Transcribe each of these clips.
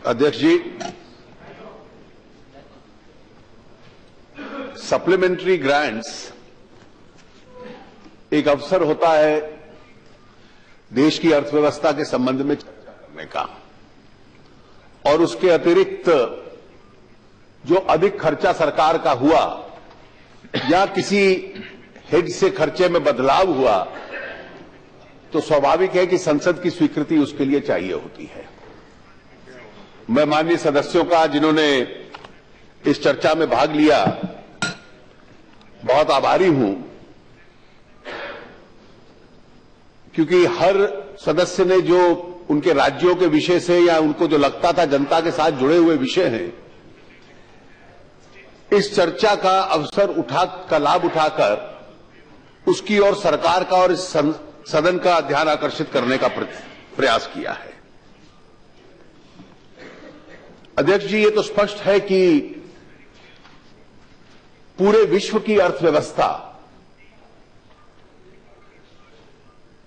अध्यक्ष जी, supplementary grants एक अवसर होता है देश की अर्थव्यवस्था के संबंध में चर्चा करने का, और उसके अतिरिक्त जो अधिक खर्चा सरकार का हुआ या किसी हेड से खर्चे में बदलाव हुआ तो स्वाभाविक है कि संसद की स्वीकृति उसके लिए चाहिए होती है। मैं माननीय सदस्यों का जिन्होंने इस चर्चा में भाग लिया बहुत आभारी हूं, क्योंकि हर सदस्य ने जो उनके राज्यों के विषय से या उनको जो लगता था जनता के साथ जुड़े हुए विषय हैं, इस चर्चा का लाभ उठाकर उसकी और सरकार का और इस सदन का ध्यान आकर्षित करने का प्रयास किया है। अध्यक्ष जी, ये तो स्पष्ट है कि पूरे विश्व की अर्थव्यवस्था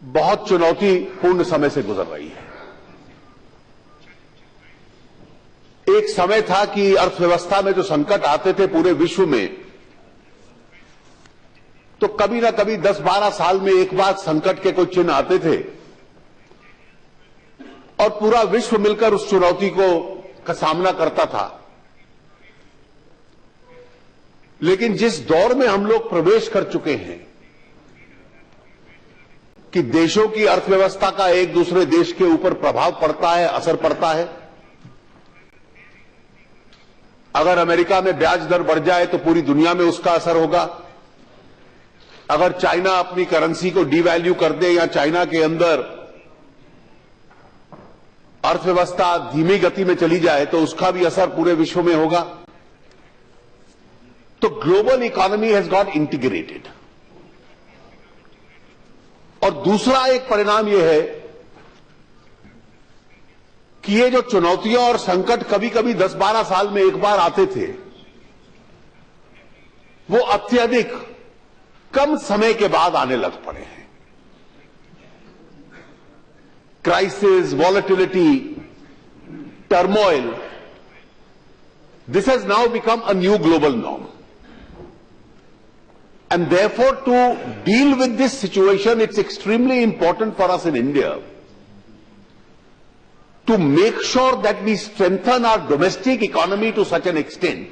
बहुत चुनौतीपूर्ण समय से गुजर रही है। एक समय था कि अर्थव्यवस्था में जो संकट आते थे पूरे विश्व में, तो कभी ना कभी 10-12 साल में एक बार संकट के कोई चिन्ह आते थे और पूरा विश्व मिलकर उस चुनौती का सामना करता था। लेकिन जिस दौर में हम लोग प्रवेश कर चुके हैं कि देशों की अर्थव्यवस्था का एक दूसरे देश के ऊपर प्रभाव पड़ता है, असर पड़ता है। अगर अमेरिका में ब्याज दर बढ़ जाए तो पूरी दुनिया में उसका असर होगा। अगर चाइना अपनी करेंसी को डीवैल्यू कर दे या चाइना के अंदर अर्थव्यवस्था धीमी गति में चली जाए तो उसका भी असर पूरे विश्व में होगा। तो global economy has got integrated. और दूसरा एक परिणाम यह है कि ये जो चुनौतियां और संकट कभी कभी 10-12 साल में एक बार आते थे, वो अत्यधिक कम समय के बाद आने लग पड़े हैं। Crisis, volatility, turmoil, this has now become a new global norm. And therefore, to deal with this situation, it's extremely important for us in India to make sure that we strengthen our domestic economy to such an extent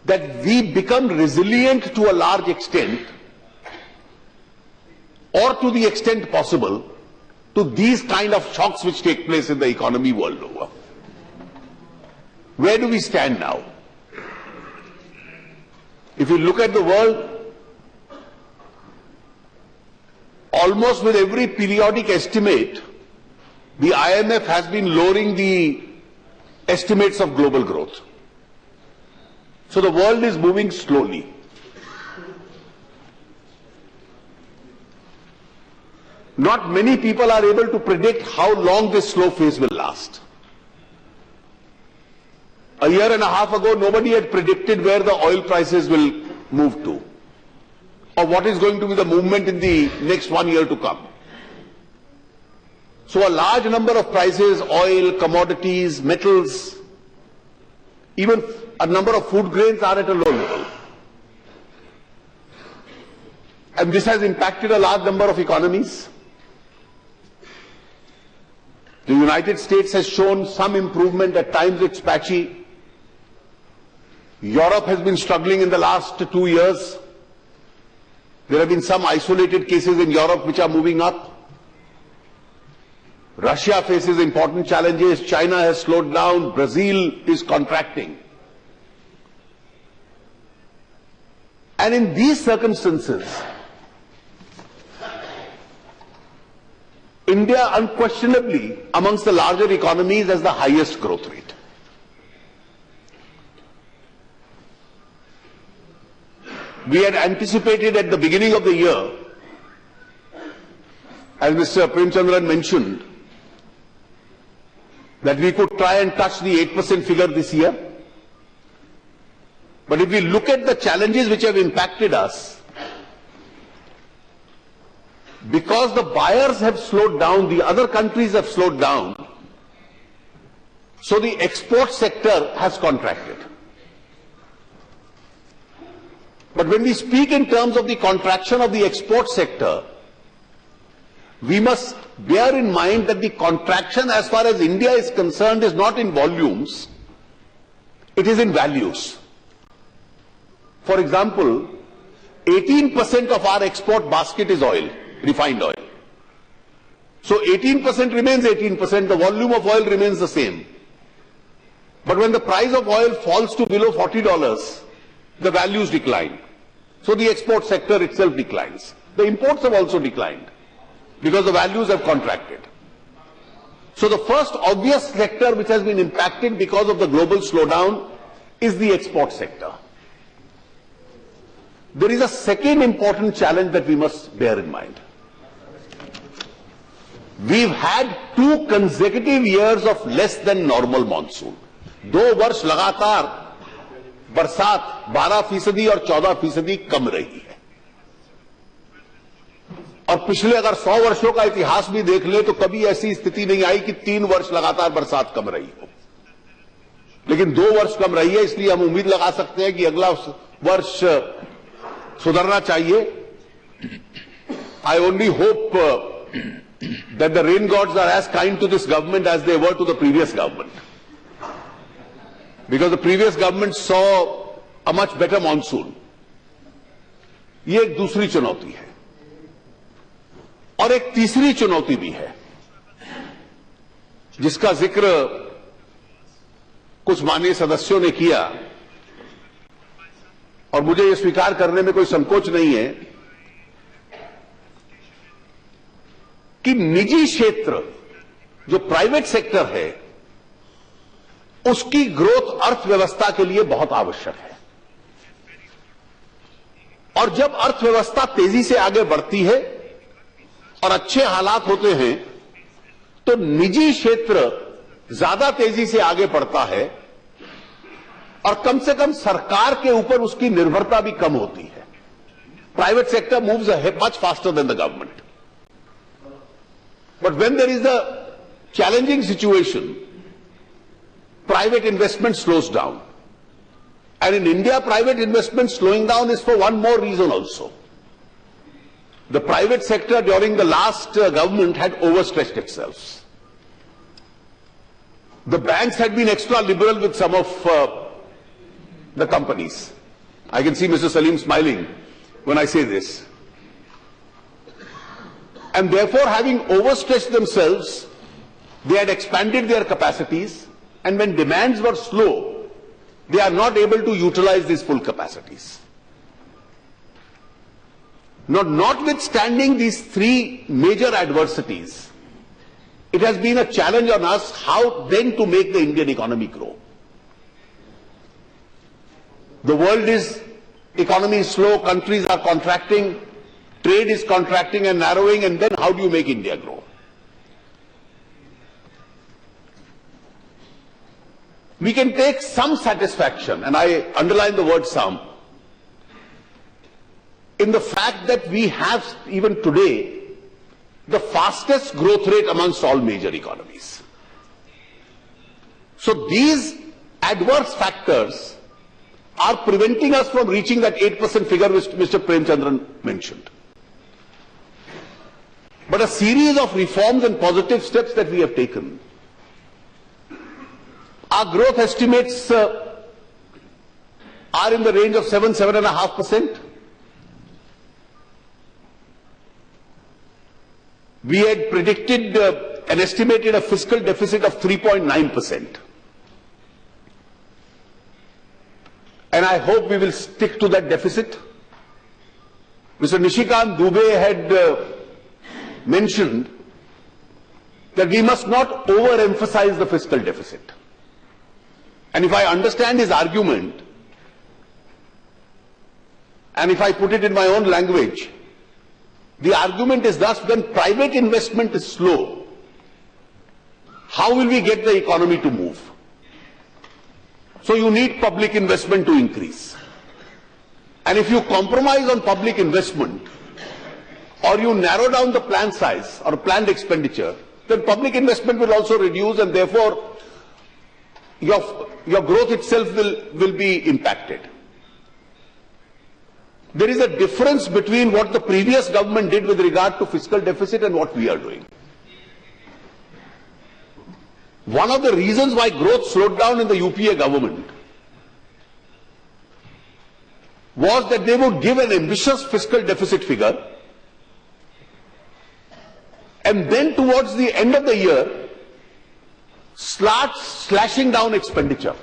that we become resilient to a large extent, or to the extent possible, to these kind of shocks which take place in the economy world over. Where do we stand now? If you look at the world, almost with every periodic estimate, the IMF has been lowering the estimates of global growth. So the world is moving slowly. Not many people are able to predict how long this slow phase will last. A year and a half ago, nobody had predicted where the oil prices will move to, or what is going to be the movement in the next 1 year to come. So a large number of prices, oil, commodities, metals, even a number of food grains are at a low level. And this has impacted a large number of economies. The United States has shown some improvement. At times it's patchy. Europe has been struggling in the last 2 years. There have been some isolated cases in Europe which are moving up. Russia faces important challenges. China has slowed down. Brazil is contracting. And in these circumstances, India unquestionably amongst the larger economies has the highest growth rate. We had anticipated at the beginning of the year, as Mr. Premchandran mentioned, that we could try and touch the 8% figure this year. But if we look at the challenges which have impacted us, because the buyers have slowed down, the other countries have slowed down, So the export sector has contracted. But when we speak in terms of the contraction of the export sector, we must bear in mind that the contraction as far as India is concerned is not in volumes, it is in values. For example, 18% of our export basket is oil, refined oil. So 18% remains 18%, the volume of oil remains the same. But when the price of oil falls to below $40, the values decline. So the export sector itself declines. The imports have also declined because the values have contracted. So the first obvious sector which has been impacted because of the global slowdown is the export sector. There is a second important challenge that we must bear in mind. We've had 2 consecutive years of less than normal monsoon. 2 वर्ष लगातार बरसात 12% और 14% कम रही है। और पिछले अगर 100 वर्षों का इतिहास भी देख ले तो कभी ऐसी स्थिति नहीं आई कि 3 वर्ष लगातार बरसात कम रही हो। लेकिन 2 वर्ष कम रही है, इसलिए हम उम्मीद लगा सकते हैं कि अगला वर्ष सुधरना चाहिए। I only hope that the rain gods are as kind to this government as they were to the previous government. Because the previous government saw a much better monsoon. ये एक दूसरी चुनौती है। और एक तीसरी चुनौती भी है, जिसका जिक्र कुछ माननीय सदस्यों ने किया और मुझे यह स्वीकार करने में कोई संकोच नहीं है कि निजी क्षेत्र, जो प्राइवेट सेक्टर है, उसकी ग्रोथ अर्थव्यवस्था के लिए बहुत आवश्यक है। और जब अर्थव्यवस्था तेजी से आगे बढ़ती है और अच्छे हालात होते हैं तो निजी क्षेत्र ज्यादा तेजी से आगे बढ़ता है और कम से कम सरकार के ऊपर उसकी निर्भरता भी कम होती है। Private sector moves much faster than the government. But when there is a challenging situation, private investment slows down. And in India, private investment slowing down is for one more reason also. The private sector during the last government had overstretched itself. The banks had been extra liberal with some of the companies. I can see Mr. Salim smiling when I say this. And therefore, having overstretched themselves, they had expanded their capacities. And when demands were slow, they are not able to utilize these full capacities. Now, notwithstanding these 3 major adversities, it has been a challenge on us how then to make the Indian economy grow. The world economy is slow, countries are contracting, trade is contracting and narrowing, and then how do you make India grow? We can take some satisfaction, and I underline the word some, in the fact that we have even today the fastest growth rate amongst all major economies. So these adverse factors are preventing us from reaching that 8% figure which Mr. Premchandran mentioned. But a series of reforms and positive steps that we have taken, our growth estimates are in the range of 7–7.5%. We had predicted and estimated a fiscal deficit of 3.9%. And I hope we will stick to that deficit. Mr. Nishikant Dubey had mentioned that we must not overemphasize the fiscal deficit. And if I understand his argument, and if I put it in my own language, the argument is thus: when private investment is slow, how will we get the economy to move? So you need public investment to increase. And if you compromise on public investment, or you narrow down the plan size or planned expenditure, then public investment will also reduce, and therefore your growth itself will be impacted. There is a difference between what the previous government did with regard to fiscal deficit and what we are doing. One of the reasons why growth slowed down in the UPA government was that they would give an ambitious fiscal deficit figure, and then towards the end of the year start slashing down expenditure.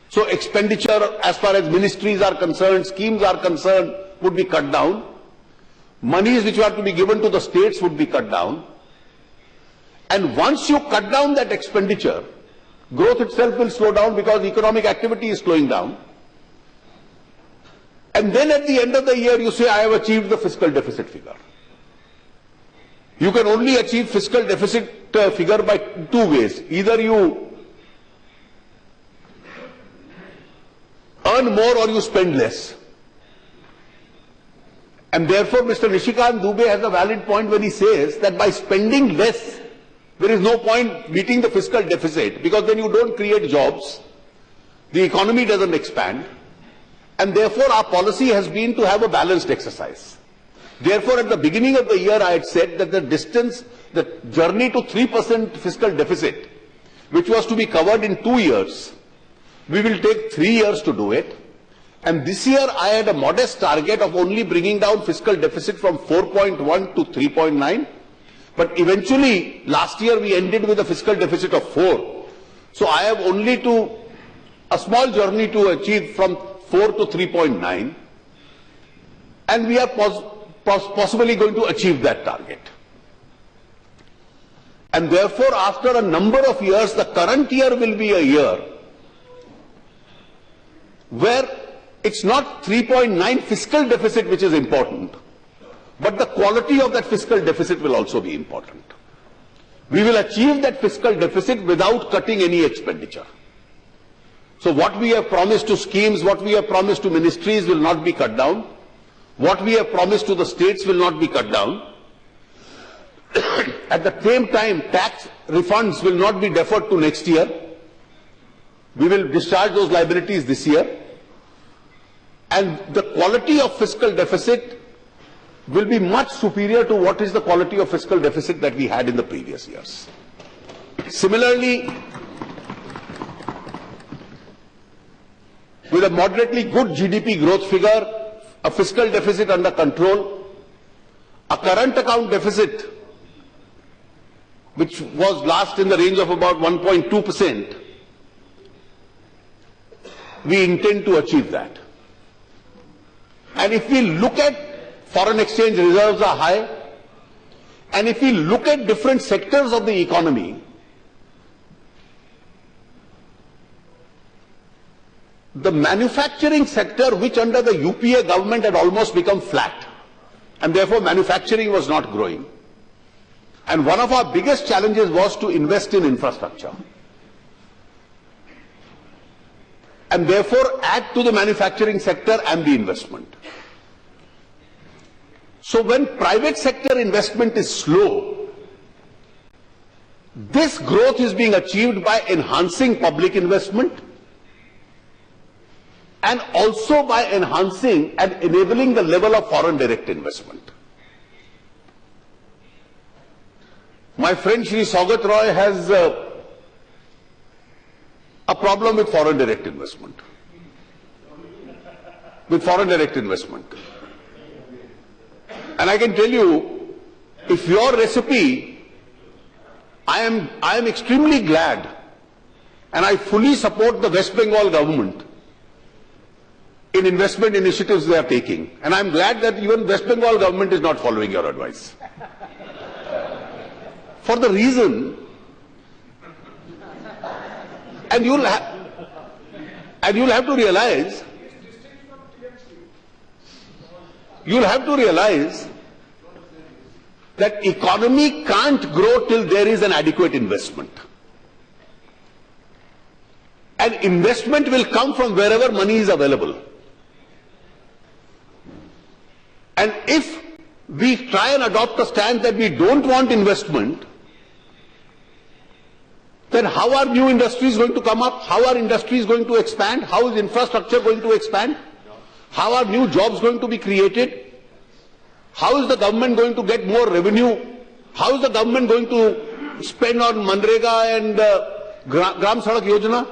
So expenditure as far as ministries are concerned, schemes are concerned, would be cut down. Monies which are to be given to the states would be cut down. And once you cut down that expenditure, growth itself will slow down because economic activity is slowing down. And then at the end of the year you say, I have achieved the fiscal deficit figure. You can only achieve fiscal deficit figure by two ways. Either you earn more or you spend less. And therefore Mr. Nishikant Dubey has a valid point when he says that by spending less, there is no point meeting the fiscal deficit, because then you don't create jobs, the economy doesn't expand, and therefore our policy has been to have a balanced exercise. Therefore at the beginning of the year I had said that the journey to 3% fiscal deficit, which was to be covered in 2 years, we will take 3 years to do it. And this year I had a modest target of only bringing down fiscal deficit from 4.1 to 3.9. But eventually, last year we ended with a fiscal deficit of 4. So I have only a small journey to achieve from 4 to 3.9. And we are possibly going to achieve that target. And therefore, after a number of years, the current year will be a year where it's not 3.9 fiscal deficit which is important, but the quality of that fiscal deficit will also be important. We will achieve that fiscal deficit without cutting any expenditure. So what we have promised to schemes, what we have promised to ministries will not be cut down. What we have promised to the states will not be cut down. At the same time, tax refunds will not be deferred to next year. We will discharge those liabilities this year. And the quality of fiscal deficit will be much superior to what is the quality of fiscal deficit that we had in the previous years. Similarly, with a moderately good GDP growth figure, a fiscal deficit under control, a current account deficit which was last in the range of about 1.2%, we intend to achieve that. And if we look at foreign exchange reserves are high, and if we look at different sectors of the economy, the manufacturing sector, which under the UPA government had almost become flat, and therefore manufacturing was not growing. And one of our biggest challenges was to invest in infrastructure, and therefore add to the manufacturing sector and the investment. So when private sector investment is slow, this growth is being achieved by enhancing public investment and also by enhancing and enabling the level of foreign direct investment. My friend Shri Saugat Roy has a problem with foreign direct investment. And I can tell you, if your recipe, I am extremely glad, and I fully support the West Bengal government in investment initiatives they are taking. And I'm glad that even West Bengal government is not following your advice. For the reason, and you'll have to realize, that economy can't grow till there is an adequate investment. And investment will come from wherever money is available. And if we try and adopt a stand that we don't want investment, then how are new industries going to come up? How are industries going to expand? How is infrastructure going to expand? How are new jobs going to be created? How is the government going to get more revenue? How is the government going to spend on Manrega and Gram Sadak Yojana?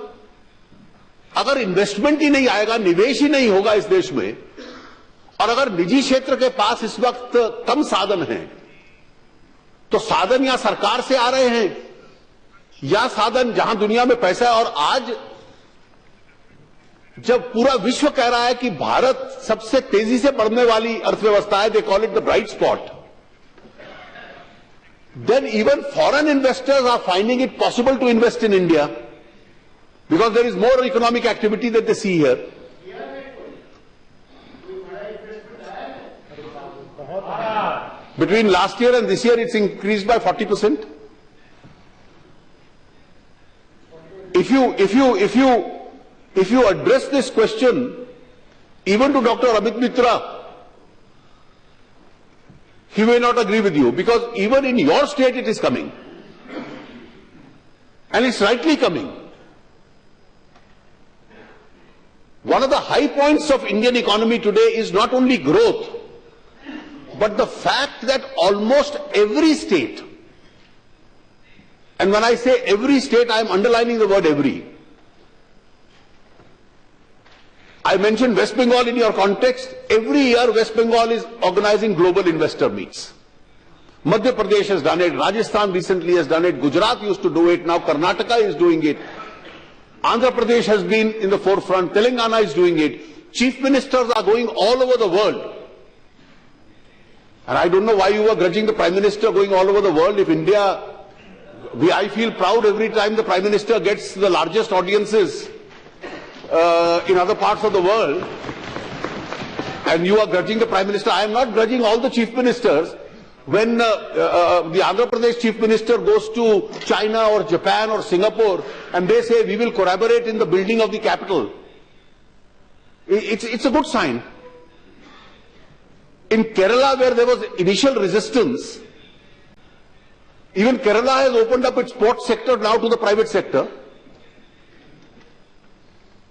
अगर investment ही नहीं आएगा, निवेश ही नहीं होगा इस देश में, और अगर निजी क्षेत्र के पास इस वक्त कम साधन हैं, तो साधन या सरकार से आ रहे हैं या साधन जहां दुनिया में पैसा है। और आज जब पूरा विश्व कह रहा है कि भारत सबसे तेजी से बढ़ने वाली अर्थव्यवस्था है, they call it the bright spot, then even foreign investors are finding it possible to invest in India because there is more economic activity that they see here. Between last year and this year, it's increased by 40%. If you address this question even to Dr. Amit Mitra, he may not agree with you, because even in your state it is coming, and it's rightly coming. One of the high points of Indian economy today is not only growth, but the fact that almost every state, and when I say every state, I am underlining the word every. I mentioned West Bengal in your context. Every year West Bengal is organizing global investor meets. Madhya Pradesh has done it, Rajasthan recently has done it, Gujarat used to do it, now Karnataka is doing it. Andhra Pradesh has been in the forefront, Telangana is doing it. Chief ministers are going all over the world. And I don't know why you were grudging the Prime Minister going all over the world. If India, I feel proud every time the Prime Minister gets the largest audiences in other parts of the world. And you are grudging the Prime Minister. I am not grudging all the Chief Ministers. When the Andhra Pradesh Chief Minister goes to China or Japan or Singapore and they say we will collaborate in the building of the capital, it's a good sign. In Kerala, where there was initial resistance, even Kerala has opened up its port sector now to the private sector.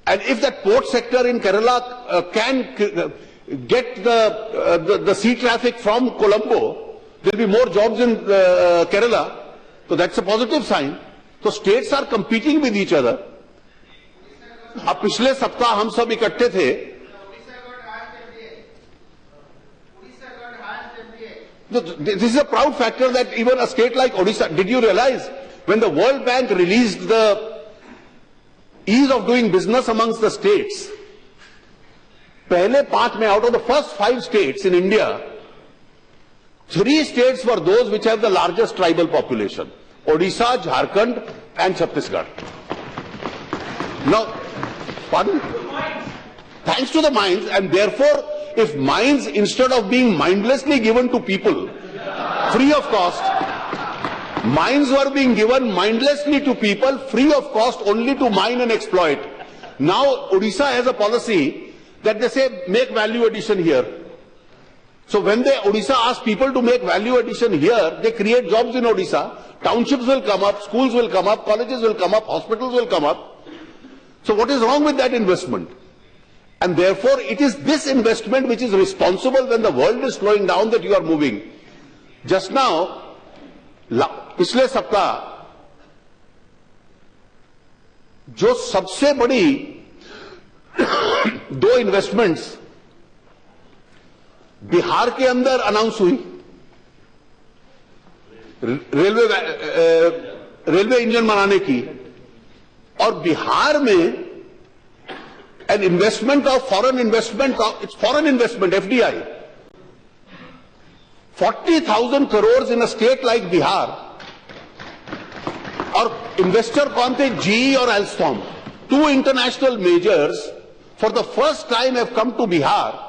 And if that port sector in Kerala can get the sea traffic from Colombo, there will be more jobs in Kerala, so that's a positive sign. So states are competing with each other. अब पिछले सप्ताह हम सब इकट्ठे थे. This is a proud factor that even a state like Odisha, did you realize when the World Bank released the ease of doing business amongst the states, पहले 5 में, out of the first 5 states in India, 3 states were those which have the largest tribal population: Odisha, Jharkhand and Chhattisgarh. Now, pardon? Thanks to the mines, and therefore if mines, instead of being mindlessly given to people free of cost, mines were being given mindlessly to people free of cost only to mine and exploit. Now Odisha has a policy that they say make value addition here. So when Odisha asks people to make value addition here, they create jobs in Odisha, townships will come up, schools will come up, colleges will come up, hospitals will come up. So what is wrong with that investment? And therefore it is this investment which is responsible when the world is slowing down that you are moving. Just now, पिछले सप्ताह जो सबसे बड़ी 2 investments Bihar के अंदर announce हुई, railway engine बनाने की, और बिहार में an investment of foreign investment, it's foreign investment, FDI, 40,000 crores in a state like Bihar. और investor कौन थे? GE और Alstom, 2 international majors for the first time have come to Bihar.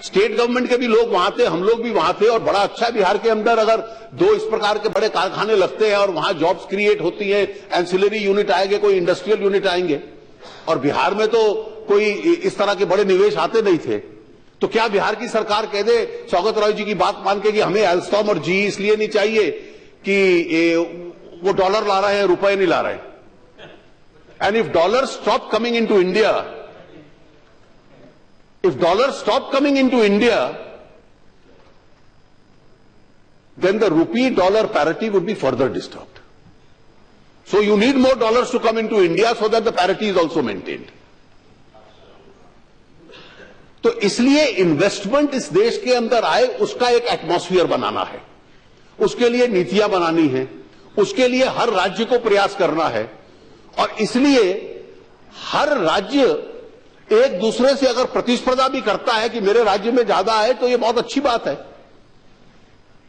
State government के भी लोग वहां थे, हम लोग भी वहां थे, और बड़ा अच्छा बिहार के अंदर अगर 2 इस प्रकार के बड़े कारखाने लगते हैं और वहां जॉब्स क्रिएट होती हैं, एंसिलरी यूनिट आएंगे, कोई इंडस्ट्रियल यूनिट आएंगे, और बिहार में तो कोई इस तरह के बड़े निवेश आते नहीं थे. तो क्या बिहार की सरकार कह दे सौगत रॉय जी की बात मान के कि हमें एल्स्टॉम और जीई इसलिए नहीं चाहिए कि वो डॉलर ला रहे हैं, रुपए नहीं ला रहे। And if dollar stop coming into India, if dollars stop coming into India, then the rupee-dollar parity would be further disturbed. So you need more dollars to come into India so that the parity is also maintained. तो इसलिए investment इस देश के अंदर आए, उसका एक atmosphere बनाना है, उसके लिए नीतियां बनानी है, उसके लिए हर राज्य को प्रयास करना है। और इसलिए हर राज्य एक दूसरे से अगर प्रतिस्पर्धा भी करता है कि मेरे राज्य में ज्यादा है, तो यह बहुत अच्छी बात है।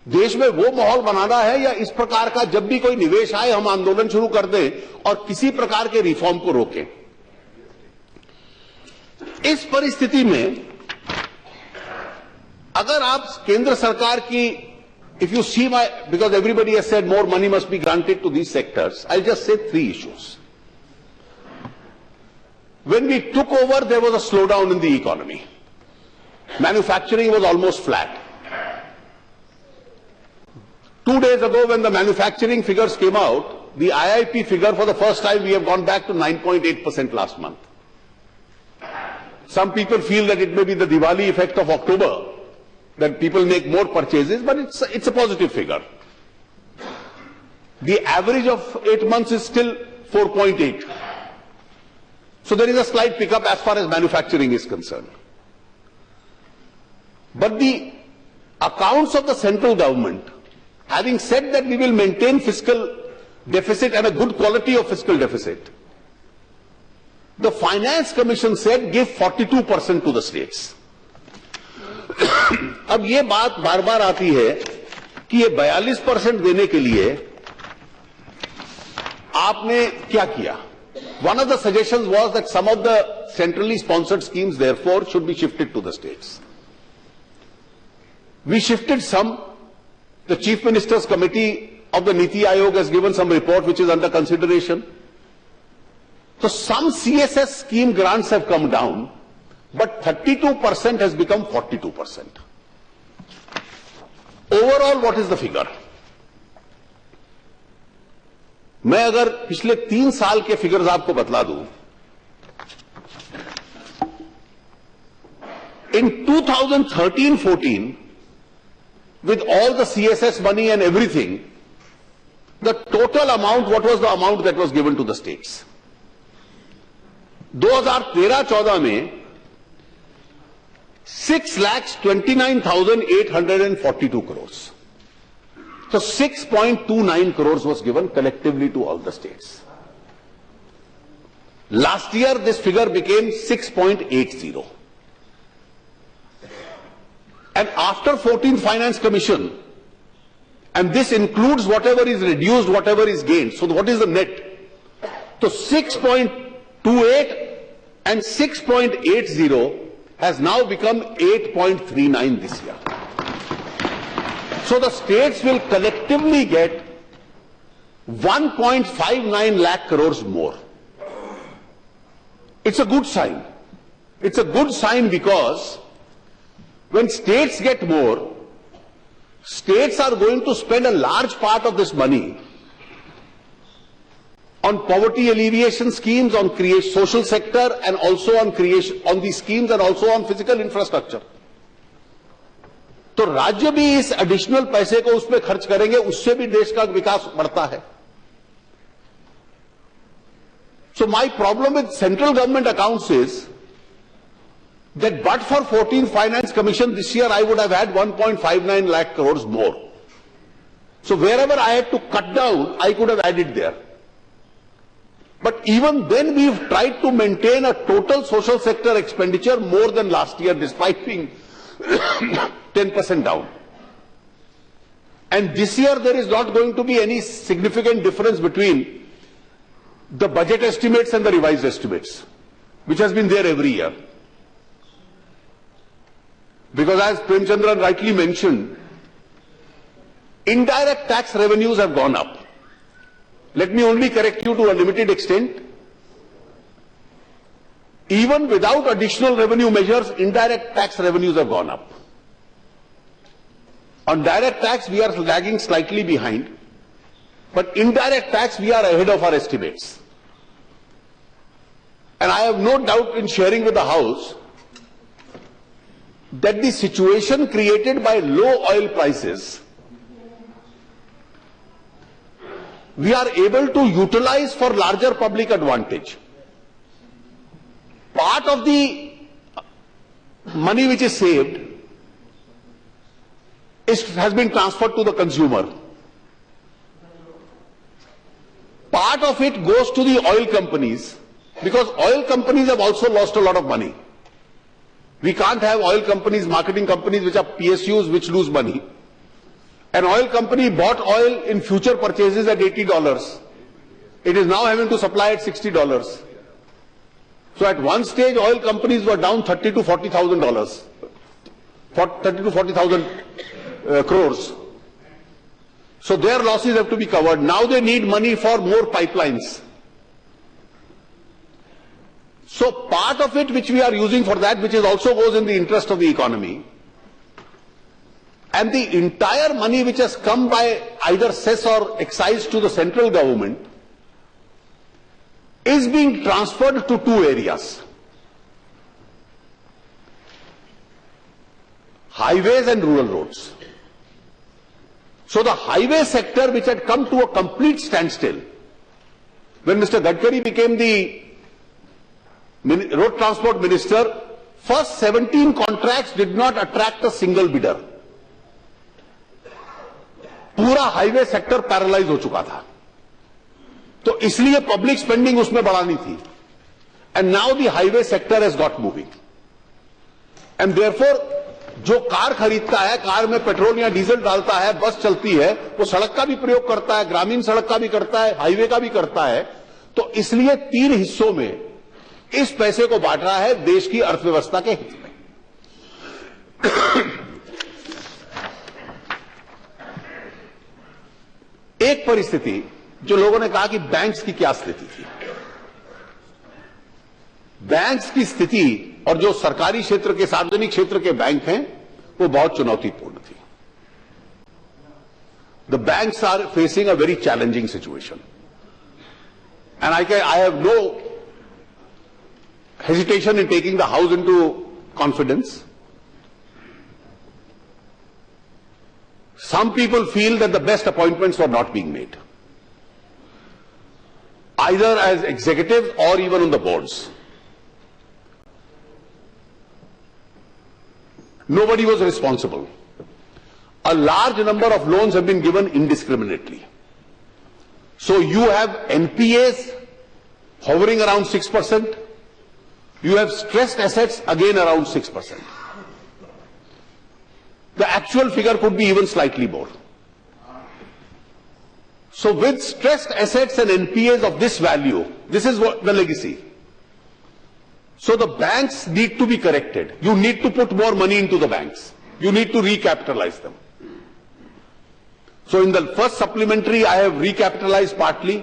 देश में वो माहौल बनाना है, या इस प्रकार का जब भी कोई निवेश आए हम आंदोलन शुरू कर दें और किसी प्रकार के रिफॉर्म को रोकें। इस परिस्थिति में अगर आप केंद्र सरकार की, if you see my, because everybody has said more money must be granted to these sectors, I just say 3 issues. When we took over, there was a slowdown in the economy. Manufacturing was almost flat. 2 days ago, when the manufacturing figures came out, the IIP figure, for the first time, we have gone back to 9.8% last month. Some people feel that it may be the Diwali effect of October, that people make more purchases, but it's a positive figure. The average of 8 months is still 4.8. So there is a slight pickup as far as manufacturing is concerned. But the accounts of the central government, having said that we will maintain fiscal deficit and a good quality of fiscal deficit, the Finance Commission said give 42% to the states. अब ये बात बार बार आती है कि ये 42% देने के लिए आपने क्या किया? One of the suggestions was that some of the centrally sponsored schemes, therefore, should be shifted to the states. We shifted some. The Chief Minister's Committee of the Niti Aayog has given some report which is under consideration. So some CSS scheme grants have come down, but 32% has become 42%. Overall, what is the figure? मैं अगर पिछले 3 साल के figures आपको बतला दूं, in 2013-14, with all the CSS money and everything, the total amount, what was the amount that was given to the states? 2013-14 में 6,29,842 crores. So 6.29 crores was given collectively to all the states. Last year, this figure became 6.80. And after 14th Finance Commission, and this includes whatever is reduced, whatever is gained. So what is the net? So 6.28 and 6.80 has now become 8.39 this year. So the states will collectively get 1.59 lakh crores more. It's a good sign. It's a good sign because when states get more, states are going to spend a large part of this money on poverty alleviation schemes, on social sector, and also on these schemes, and also on physical infrastructure. तो राज्य भी इस additional पैसे को उसमें खर्च करेंगे, उससे भी देश का विकास बढ़ता है. So my problem with central government accounts is that but for 14th Finance Commission this year I would have had 1.59 lakh crores more. So wherever I had to cut down, I could have added there. But even then we've tried to maintain a total social sector expenditure more than last year despite being 10% down. And this year there is not going to be any significant difference between the budget estimates and the revised estimates, which has been there every year. Because as Premchandran rightly mentioned, indirect tax revenues have gone up. Let me only correct you to a limited extent. Even without additional revenue measures, indirect tax revenues have gone up. On direct tax, we are lagging slightly behind. But indirect tax, we are ahead of our estimates. And I have no doubt in sharing with the House that the situation created by low oil prices, we are able to utilize for larger public advantage. Part of the money which is saved has been transferred to the consumer. Part of it goes to the oil companies, because oil companies have also lost a lot of money. We can't have oil companies, marketing companies which are PSUs which lose money. An oil company bought oil in future purchases at $80. It is now having to supply at $60. So at one stage, oil companies were down $30,000 to $40,000, 30 to 40,000 crores. So their losses have to be covered. Now they need money for more pipelines. So part of it which we are using for that, which is also goes in the interest of the economy, and the entire money which has come by either cess or excise to the central government is being transferred to two areas: highways and rural roads. So the highway sector, which had come to a complete standstill when Mr. Gadkari became the road transport minister, first 17 contracts did not attract a single bidder. पूरा highway sector paralyse हो चुका था, तो इसलिए public spending उसमें बढ़ानी थी. And now the highway sector has got moving, and therefore जो कार खरीदता है, कार में पेट्रोल या डीजल डालता है, बस चलती है, वो सड़क का भी प्रयोग करता है, ग्रामीण सड़क का भी करता है, हाईवे का भी करता है. तो इसलिए तीन हिस्सों में इस पैसे को बांट रहा है देश की अर्थव्यवस्था के हित में. एक परिस्थिति जो लोगों ने कहा कि बैंक्स की क्या स्थिति थी, बैंक्स की स्थिति और जो सरकारी क्षेत्र के, सार्वजनिक क्षेत्र के बैंक हैं, वो बहुत चुनौतीपूर्ण थी. The banks are facing a very challenging situation, and I have no hesitation in taking the House into confidence. Some people feel that the best appointments were not being made, either as executives or even on the boards. Nobody was responsible. A large number of loans have been given indiscriminately. So you have NPAs hovering around 6%. You have stressed assets again around 6%. The actual figure could be even slightly more. So with stressed assets and NPAs of this value, this is what the legacy. So the banks need to be corrected. You need to put more money into the banks. You need to recapitalize them. So in the first supplementary, I have recapitalized partly.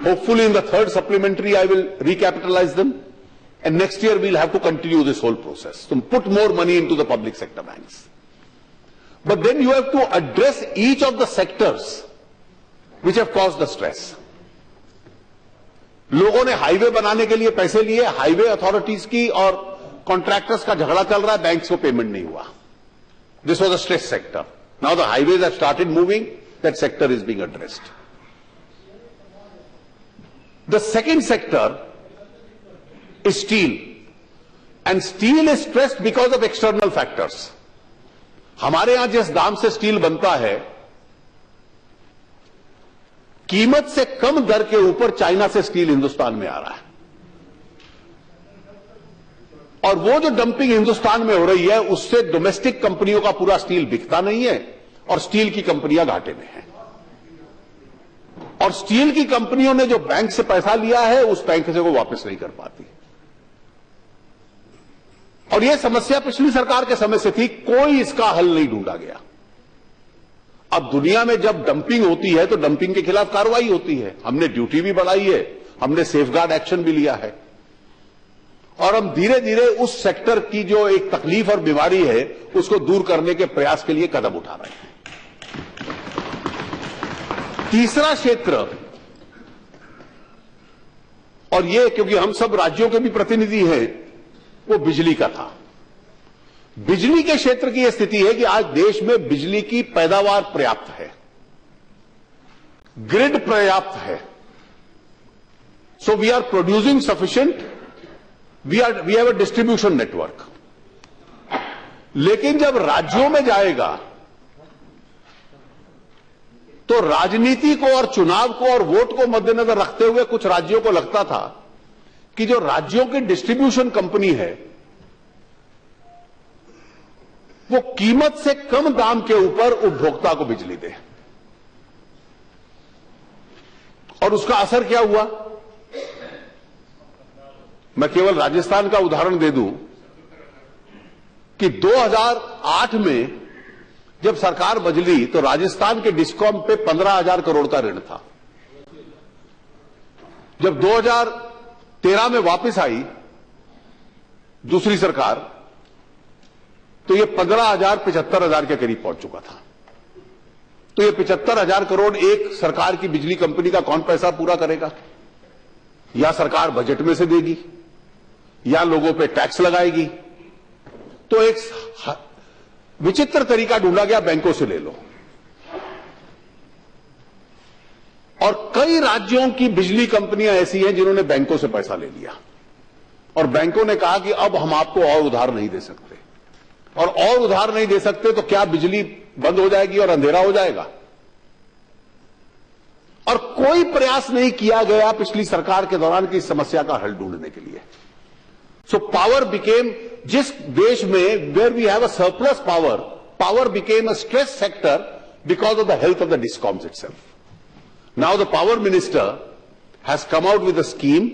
Hopefully in the third supplementary, I will recapitalize them. And next year we'll have to continue this whole process. So put more money into the public sector banks. But then you have to address each of the sectors which have caused the stress. लोगों ने highway बनाने के लिए पैसे लिए, highway authorities की और contractors का झगड़ा चल रहा है, बैंक्स को पेमेंट नहीं हुआ. This was a stress sector. Now the highways have started moving, that sector is being addressed. The second sector is steel, and steel is stressed because of external factors. हमारे यहां जिस दाम से steel बनता है, कीमत से कम दर के ऊपर चाइना से स्टील हिंदुस्तान में आ रहा है, और वो जो डंपिंग हिंदुस्तान में हो रही है, उससे डोमेस्टिक कंपनियों का पूरा स्टील बिकता नहीं है और स्टील की कंपनियां घाटे में हैं. और स्टील की कंपनियों ने जो बैंक से पैसा लिया है, उस बैंक से वो वापस नहीं कर पाती. और यह समस्या पिछली सरकार के समय से थी, कोई इसका हल नहीं ढूंढा गया. अब दुनिया में जब डंपिंग होती है तो डंपिंग के खिलाफ कार्रवाई होती है. हमने ड्यूटी भी बढ़ाई है, हमने सेफगार्ड एक्शन भी लिया है, और हम धीरे धीरे उस सेक्टर की जो एक तकलीफ और बीमारी है, उसको दूर करने के प्रयास के लिए कदम उठा रहे हैं. तीसरा क्षेत्र, और ये क्योंकि हम सब राज्यों के भी प्रतिनिधि हैं, वो बिजली का था। बिजली के क्षेत्र की यह स्थिति है कि आज देश में बिजली की पैदावार पर्याप्त है, ग्रिड पर्याप्त है। So we are producing sufficient, we have a distribution network. लेकिन जब राज्यों में जाएगा तो राजनीति को और चुनाव को और वोट को मद्देनजर रखते हुए कुछ राज्यों को लगता था कि जो राज्यों की डिस्ट्रीब्यूशन कंपनी है वो कीमत से कम दाम के ऊपर उपभोक्ता को बिजली दे। और उसका असर क्या हुआ? मैं केवल राजस्थान का उदाहरण दे दूं कि 2008 में जब सरकार बदली तो राजस्थान के डिस्कॉम पे 15,000 करोड़ का ऋण था। जब 2013 में वापस आई दूसरी सरकार तो ये 15,000-75,000 के करीब पहुंच चुका था। तो ये 75,000 करोड़ एक सरकार की बिजली कंपनी का कौन पैसा पूरा करेगा? या सरकार बजट में से देगी या लोगों पे टैक्स लगाएगी। तो एक विचित्र तरीका ढूंढा गया, बैंकों से ले लो। और कई राज्यों की बिजली कंपनियां ऐसी हैं जिन्होंने बैंकों से पैसा ले लिया और बैंकों ने कहा कि अब हम आपको और उधार नहीं दे सकते। और उधार नहीं दे सकते तो क्या बिजली बंद हो जाएगी और अंधेरा हो जाएगा? और कोई प्रयास नहीं किया गया पिछली सरकार के दौरान की इस समस्या का हल ढूंढने के लिए। सो पावर बिकेम, जिस देश में where we have a surplus power, power became a stress sector because of the health of the discoms itself. Now the power minister has come out with a scheme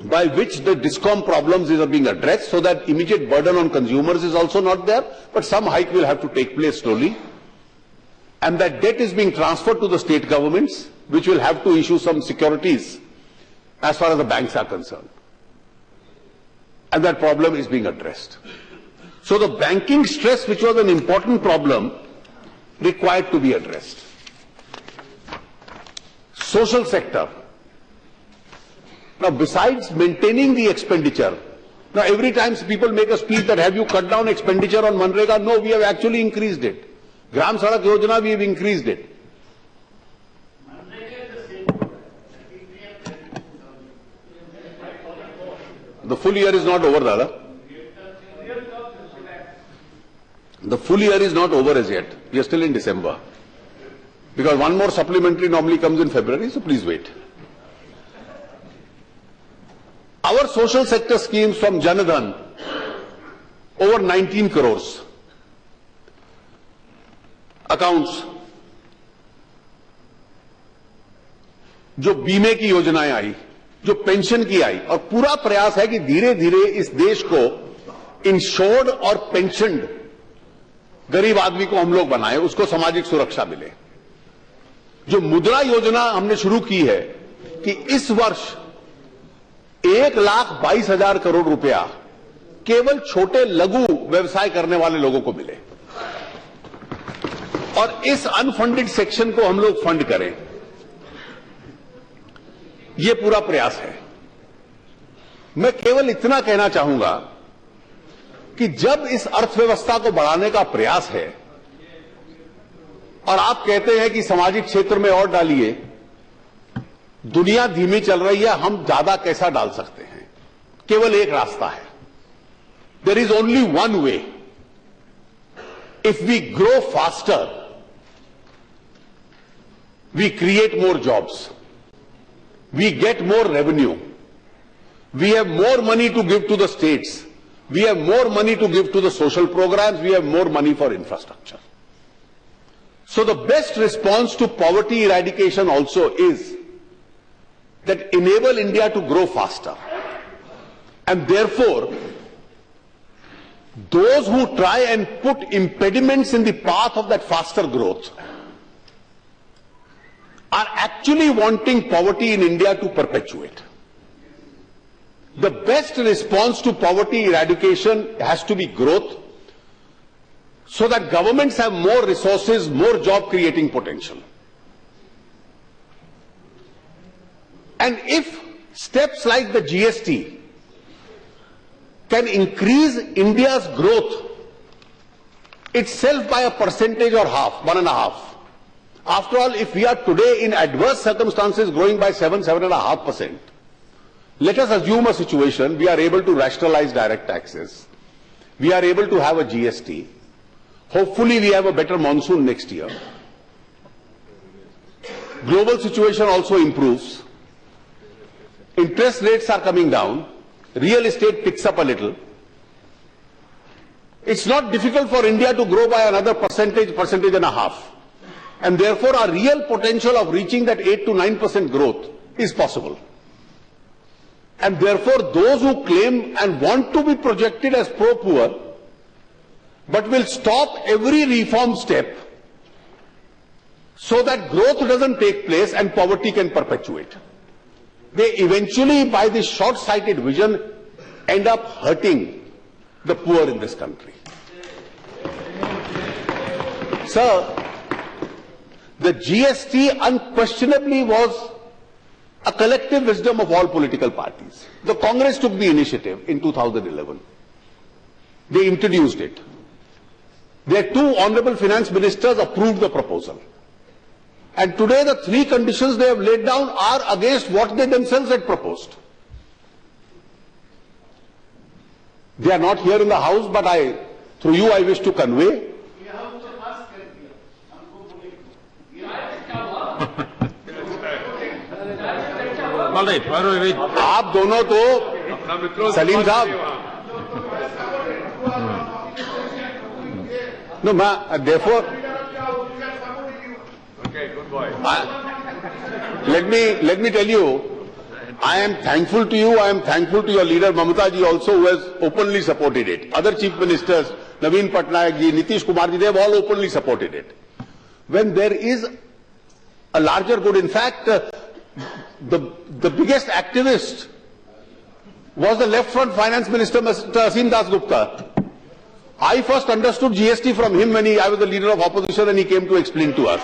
by which the DISCOM problems are being addressed so that immediate burden on consumers is also not there, but some hike will have to take place slowly. And that debt is being transferred to the state governments, which will have to issue some securities as far as the banks are concerned. And that problem is being addressed. So the banking stress, which was an important problem, required to be addressed. Social sector. Now, besides maintaining the expenditure, now every time people make a speech that have you cut down expenditure on Manrega? No, we have actually increased it. Gram Sadak Yojana, we have increased it. The full year is not over, Dada. The full year is not over as yet. We are still in December. Because one more supplementary normally comes in February, so please wait. Our social sector schemes from Janadhan, over 19 crores accounts, जो बीमे की योजनाएं आई, जो pension की आई, और पूरा प्रयास है कि धीरे धीरे इस देश को इंश्योर्ड और पेंशनड गरीब आदमी को हम लोग बनाएं, उसको सामाजिक सुरक्षा मिले। जो मुद्रा योजना हमने शुरू की है कि इस वर्ष 1,22,000 करोड़ रुपया केवल छोटे लघु व्यवसाय करने वाले लोगों को मिले और इस अनफंडेड सेक्शन को हम लोग फंड करें, यह पूरा प्रयास है। मैं केवल इतना कहना चाहूंगा कि जब इस अर्थव्यवस्था को बढ़ाने का प्रयास है और आप कहते हैं कि सामाजिक क्षेत्र में और डालिए, दुनिया धीमी चल रही है, हम ज्यादा कैसा डाल सकते हैं? केवल एक रास्ता है, there is only one way. If we grow faster, we create more jobs, we get more revenue, we have more money to give to the states, we have more money to give to the social programs, we have more money for infrastructure. So the best response to poverty eradication also is that enable India to grow faster. And therefore, those who try and put impediments in the path of that faster growth are actually wanting poverty in India to perpetuate. The best response to poverty eradication has to be growth, so that governments have more resources, more job creating potential. And if steps like the GST can increase India's growth itself by a percentage or half, 1.5. After all, if we are today in adverse circumstances growing by 7.5%, let us assume a situation we are able to rationalize direct taxes. We are able to have a GST. Hopefully we have a better monsoon next year. Global situation also improves. Interest rates are coming down. Real estate picks up a little. It's not difficult for India to grow by another percentage and a half. And therefore our real potential of reaching that 8 to 9% growth is possible. And therefore those who claim and want to be projected as pro-poor but will stop every reform step so that growth doesn't take place and poverty can perpetuate, they eventually, by this short-sighted vision, end up hurting the poor in this country. Sir, the GST unquestionably was a collective wisdom of all political parties. The Congress took the initiative in 2011. They introduced it. Their two honorable finance ministers approved the proposal. And today the three conditions they have laid down are against what they themselves had proposed. They are not here in the House, but through you I wish to convey. आप दोनों तो सलीम साहब, no, therefore, okay, good boy. Let me tell you, I am thankful to you. I am thankful to your leader Mamata ji also, who has openly supported it. Other chief ministers, Naveen Patnaik ji, Nitish Kumar ji, they have all openly supported it. When there is a larger good, in fact, the biggest activist was the left front finance minister, Mr. Asim Das Gupta. I first understood GST from him when I was the leader of opposition and he came to explain to us.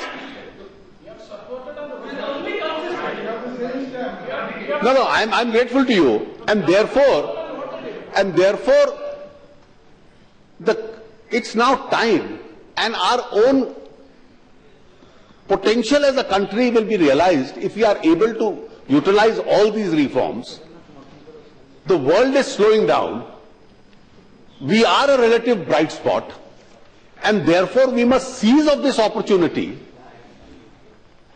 No, I'm grateful to you, and therefore, it's now time, and our own potential as a country will be realized if we are able to utilize all these reforms. The world is slowing down. We are a relative bright spot, and therefore we must seize of this opportunity.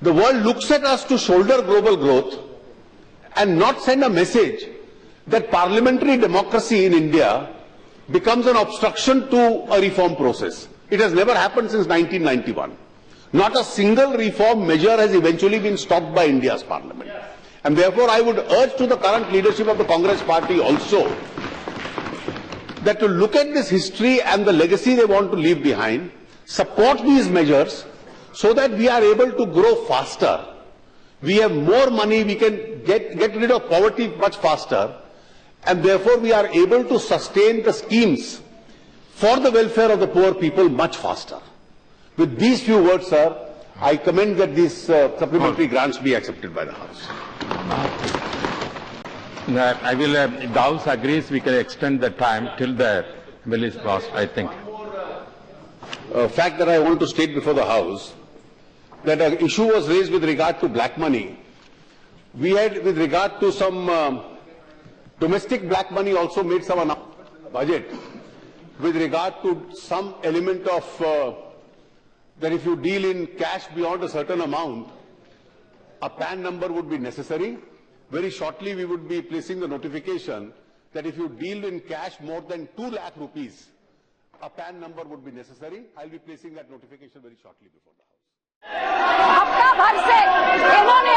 The world looks at us to shoulder global growth and not send a message that parliamentary democracy in India becomes an obstruction to a reform process. It has never happened since 1991. Not a single reform measure has eventually been stopped by India's parliament. And therefore I would urge to the current leadership of the Congress party also that to look at this history and the legacy they want to leave behind, support these measures so that we are able to grow faster. We have more money, we can get rid of poverty much faster, and therefore we are able to sustain the schemes for the welfare of the poor people much faster. With these few words, sir, I commend that these supplementary grants be accepted by the House. I will, if the House agrees, we can extend the time till the bill is passed, I think. Fact that I want to state before the House, that an issue was raised with regard to black money. We had, with regard to some domestic black money, also made some budget with regard to some element of that if you deal in cash beyond a certain amount, a PAN number would be necessary. Very shortly we would be placing the notification that if you deal in cash more than 2 lakh rupees, a PAN number would be necessary. I will be placing that notification very shortly before the House. हफ्ता भर से इन्होंने